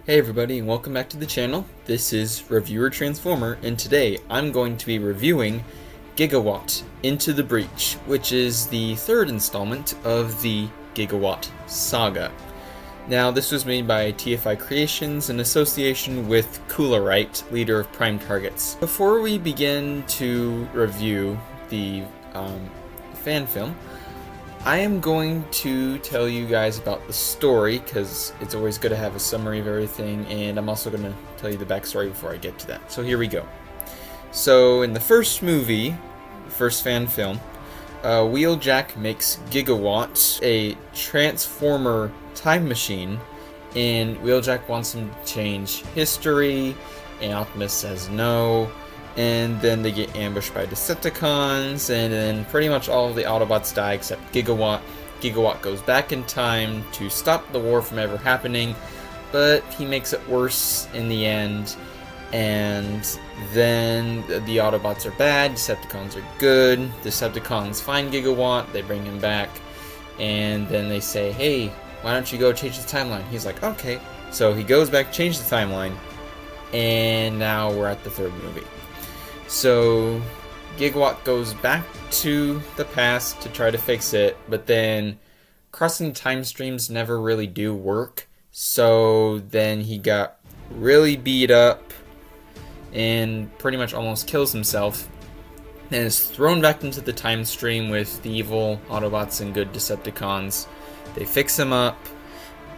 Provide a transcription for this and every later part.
Hey everybody, and welcome back to the channel. This is Reviewer Transformer, and today I'm going to be reviewing Gigawatt Into the Breach, which is the third installment of the Gigawatt saga. Now, this was made by TFI Creations in association with Coolerite, leader of Prime Targets. Before we begin to review the fan film, I am going to tell you guys about the story, because it's always good to have a summary of everything, and I'm also going to tell you the backstory before I get to that. So here we go. So in the first movie, the first fan film, Wheeljack makes Gigawatt a transformer time machine, and Wheeljack wants him to change history, and Optimus says no. And then they get ambushed by Decepticons, and then pretty much all of the Autobots die except Gigawatt. Gigawatt goes back in time to stop the war from ever happening, but he makes it worse in the end. And then the Autobots are bad, Decepticons are good. Decepticons find Gigawatt, they bring him back, and then they say, hey, why don't you go change the timeline? He's like, okay. So he goes back, change the timeline, and now we're at the third movie. So Gigawatt goes back to the past to try to fix it, but then crossing time streams never really do work. So then he got really beat up and pretty much almost kills himself, and is thrown back into the time stream with the evil Autobots and good Decepticons. They fix him up,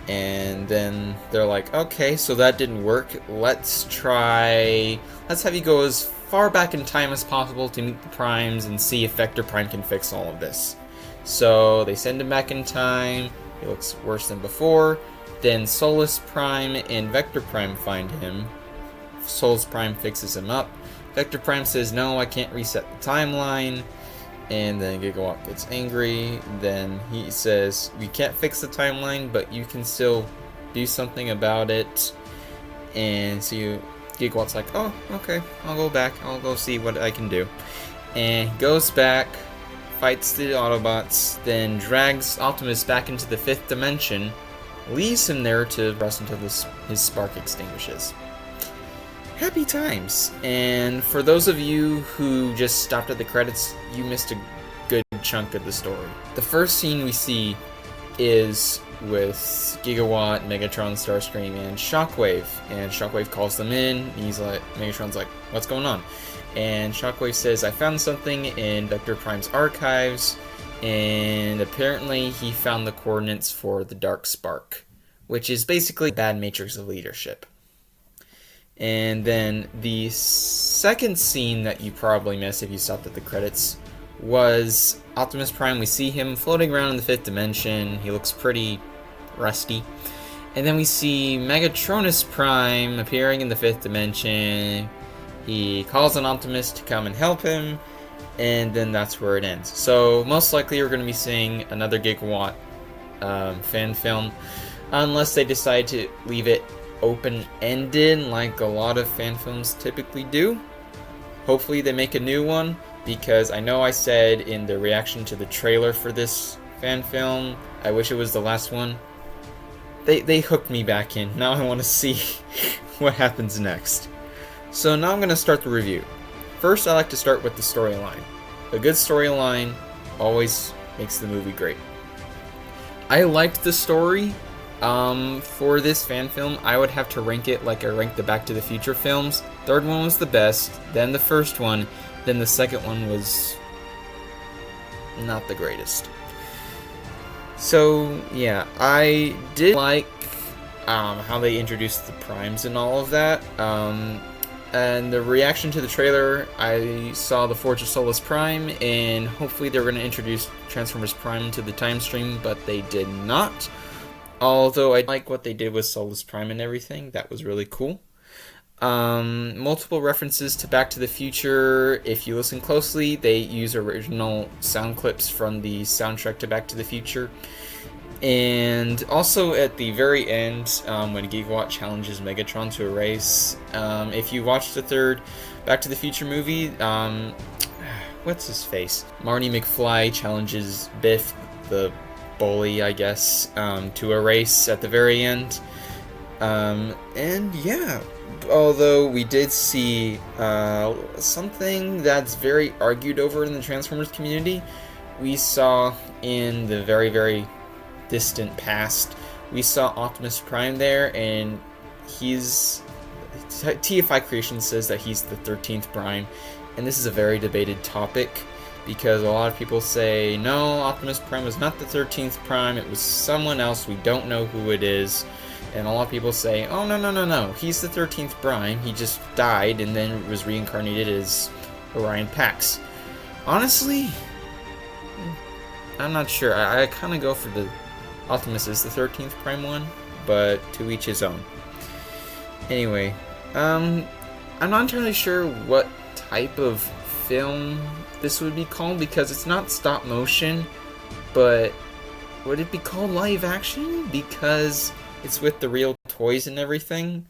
and then they're like, okay, so that didn't work. Let's have you go as far back in time as possible to meet the Primes and see if Vector Prime can fix all of this. So they send him back in time. He looks worse than before. Then Solus Prime and Vector Prime find him. Solus Prime fixes him up. Vector Prime says, no, I can't reset the timeline. And then Gigawatt gets angry. Then he says, we can't fix the timeline, but you can still do something about it. And so Gigawatt's like, oh, okay, I'll go back, I'll go see what I can do. And he goes back, fights the Autobots, then drags Optimus back into the 5th dimension, leaves him there to rest until his spark extinguishes. Happy times! And for those of you who just stopped at the credits, you missed a good chunk of the story. The first scene we see is with Gigawatt, Megatron, Starscream, and Shockwave. And Shockwave calls them in. He's like, Megatron's like, what's going on? And Shockwave says, I found something in Vector Prime's archives, and apparently he found the coordinates for the Dark Spark, which is basically a bad matrix of leadership. And then the second scene that you probably missed if you stopped at the credits was Optimus Prime. We see him floating around in the 5th dimension. He looks pretty rusty. And then we see Megatronus Prime appearing in the 5th dimension. He calls on Optimus to come and help him, and then that's where it ends. So most likely we're going to be seeing another Gigawatt fan film, unless they decide to leave it open-ended like a lot of fan films typically do. Hopefully they make a new one, because I know I said in the reaction to the trailer for this fan film, I wish it was the last one. They hooked me back in. Now I want to see what happens next. So now I'm going to start the review. First, I like to start with the storyline. A good storyline always makes the movie great. I liked the story. For this fan film, I would have to rank it like I ranked the Back to the Future films. Third one was the best, then the first one, then the second one was not the greatest. So yeah, I did like how they introduced the Primes and all of that. And the reaction to the trailer, I saw the Forge of Solus Prime, and hopefully they were going to introduce Transformers Prime to the time stream, but they did not. Although I like what they did with Solus Prime and everything, that was really cool. Multiple references to Back to the Future. If you listen closely, they use original sound clips from the soundtrack to Back to the Future. And also at the very end, when Gigawatt challenges Megatron to a race, if you watch the third Back to the Future movie, what's his face? Marty McFly challenges Biff, the bully, I guess, to a race at the very end. And yeah, although we did see something that's very argued over in the Transformers community, we saw in the very, very distant past, we saw Optimus Prime there, and TFI Creations says that he's the 13th Prime, and this is a very debated topic, because a lot of people say, no, Optimus Prime was not the 13th Prime, it was someone else, we don't know who it is. And a lot of people say, oh, no, he's the 13th Prime, he just died and then was reincarnated as Orion Pax. Honestly, I'm not sure. I kind of go for the Optimus is the 13th Prime one, but to each his own. Anyway, I'm not entirely sure what type of film this would be called, because it's not stop motion, but would it be called live action? Because it's with the real toys and everything,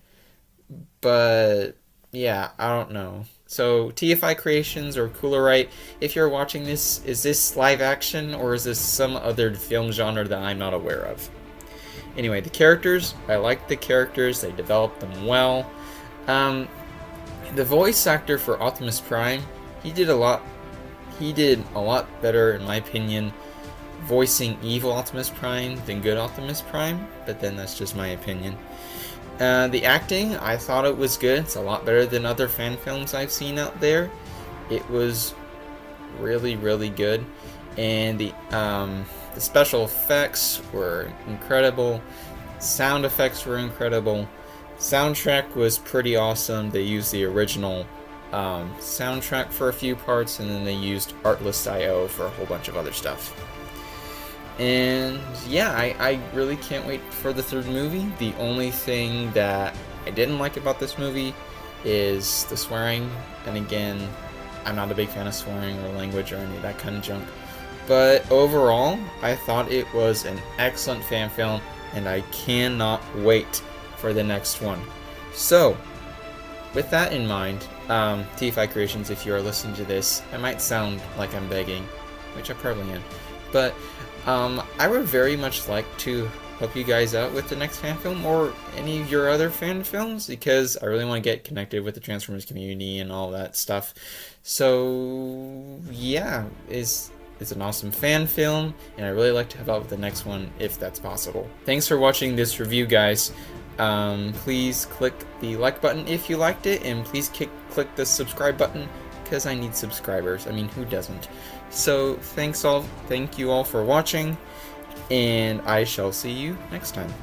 but yeah, I don't know. So TFI Creations or Coolerite, if you're watching this, is this live action or is this some other film genre that I'm not aware of? Anyway, the characters, I like the characters, they developed them well. The voice actor for Optimus Prime, he did a lot better, in my opinion, voicing evil Optimus Prime than good Optimus Prime, but then that's just my opinion. The acting, I thought it was good. It's a lot better than other fan films I've seen out there. It was really, really good, and the special effects were incredible. Sound effects were incredible. Soundtrack was pretty awesome. They used the original soundtrack for a few parts, and then they used Artlist.io for a whole bunch of other stuff. And yeah, I really can't wait for the third movie. The only thing that I didn't like about this movie is the swearing. And again, I'm not a big fan of swearing or language or any of that kind of junk. But overall, I thought it was an excellent fan film, and I cannot wait for the next one. So, with that in mind, TFI Creations, if you are listening to this, I might sound like I'm begging, which I probably am. But I would very much like to help you guys out with the next fan film or any of your other fan films, because I really want to get connected with the Transformers community and all that stuff. So yeah, it's an awesome fan film, and I really like to help out with the next one if that's possible. Thanks for watching this review, guys. Please click the like button if you liked it, and please click the subscribe button, because I need subscribers. I mean, who doesn't? So thank you all for watching, and I shall see you next time.